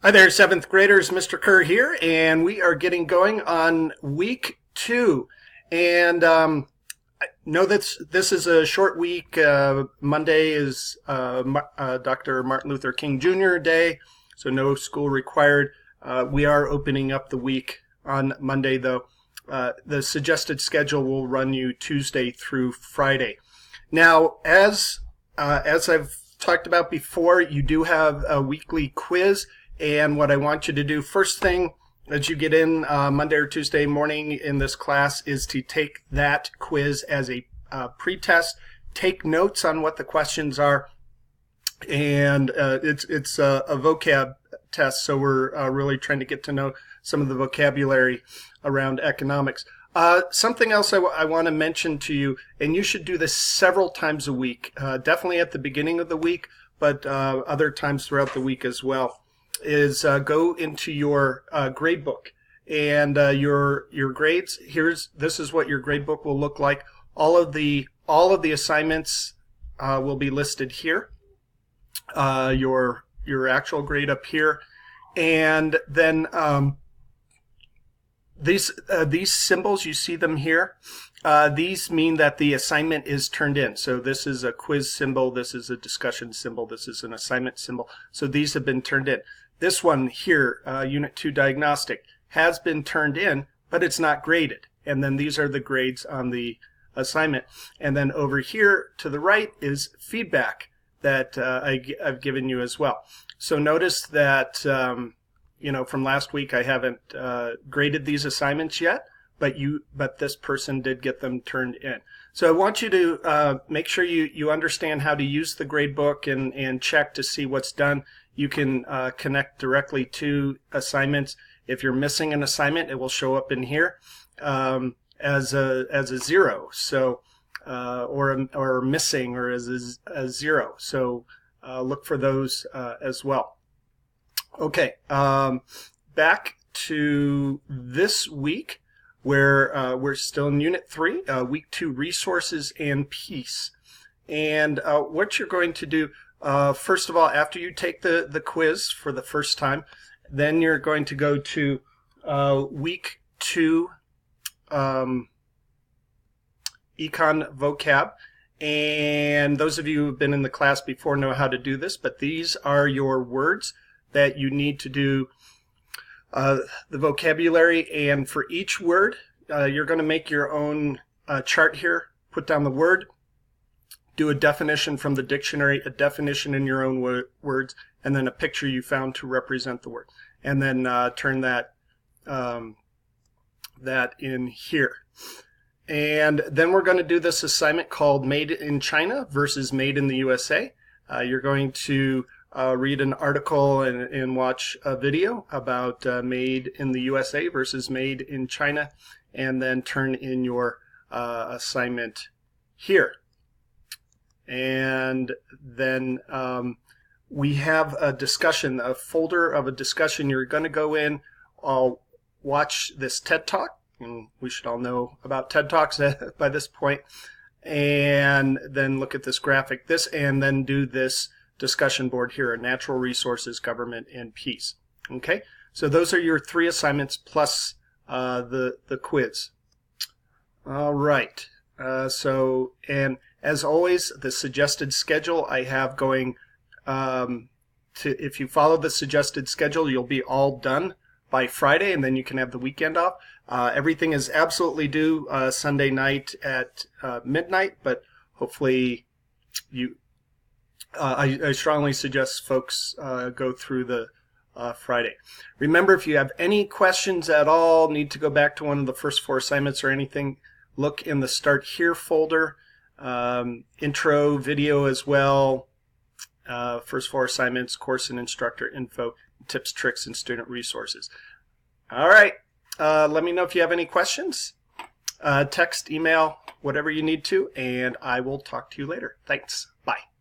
Hi there, 7th graders. Mr. Kerr here, and we are getting going on week 2. And I know that this is a short week. Monday is Dr. Martin Luther King Jr. Day, so no school required. We are opening up the week on Monday, though. The suggested schedule will run you Tuesday through Friday. Now, as I've talked about before, you do have a weekly quiz. And what I want you to do first thing as you get in Monday or Tuesday morning in this class is to take that quiz as a pre-test. Take notes on what the questions are. And it's a vocab test, so we're really trying to get to know some of the vocabulary around economics. Something else I want to mention to you, and you should do this several times a week, definitely at the beginning of the week, but other times throughout the week as well, is go into your grade book and your grades. This is what your grade book will look like. All of the assignments will be listed here. Your actual grade up here, and then these symbols, you see them here. These mean that the assignment is turned in. So this is a quiz symbol, this is a discussion symbol, this is an assignment symbol. So these have been turned in. This one here, Unit 2 Diagnostic, has been turned in, but it's not graded. And then these are the grades on the assignment. And then over here to the right is feedback that I've given you as well. So notice that, from last week I haven't graded these assignments yet, but this person did get them turned in. So I want you to make sure you understand how to use the grade book and check to see what's done. You can connect directly to assignments. If you're missing an assignment, it will show up in here as a 0. So or missing, or as a 0. So look for those as well. Okay, back to this week, where we're still in Unit 3, Week 2, Resources and Peace. And what you're going to do, first of all, after you take the quiz for the first time, then you're going to go to Week 2 Econ Vocab. And those of you who have been in the class before know how to do this, but these are your words that you need to do the vocabulary. And for each word, you're going to make your own chart here, put down the word, do a definition from the dictionary, a definition in your own words, and then a picture you found to represent the word. And then turn that in here. And then we're going to do this assignment called Made in China versus Made in the USA. You're going to read an article and watch a video about Made in the USA versus Made in China, and then turn in your assignment here. And then we have a discussion, a folder of a discussion. You're going to go in, watch this TED Talk, and we should all know about TED Talks by this point, and then look at this graphic, and then do this discussion board here, Natural Resources, Government, and Peace. Okay, so those are your 3 assignments plus the quiz. All right, and as always, the suggested schedule I have going, if you follow the suggested schedule, you'll be all done by Friday, and then you can have the weekend off. Everything is absolutely due Sunday night at midnight, but hopefully I strongly suggest folks go through the Friday. Remember, if you have any questions at all, need to go back to one of the first 4 assignments or anything, look in the Start Here folder, intro video as well, first 4 assignments, course and instructor info, tips, tricks, and student resources. All right, let me know if you have any questions. Text, email, whatever you need to, and I will talk to you later. Thanks. Bye.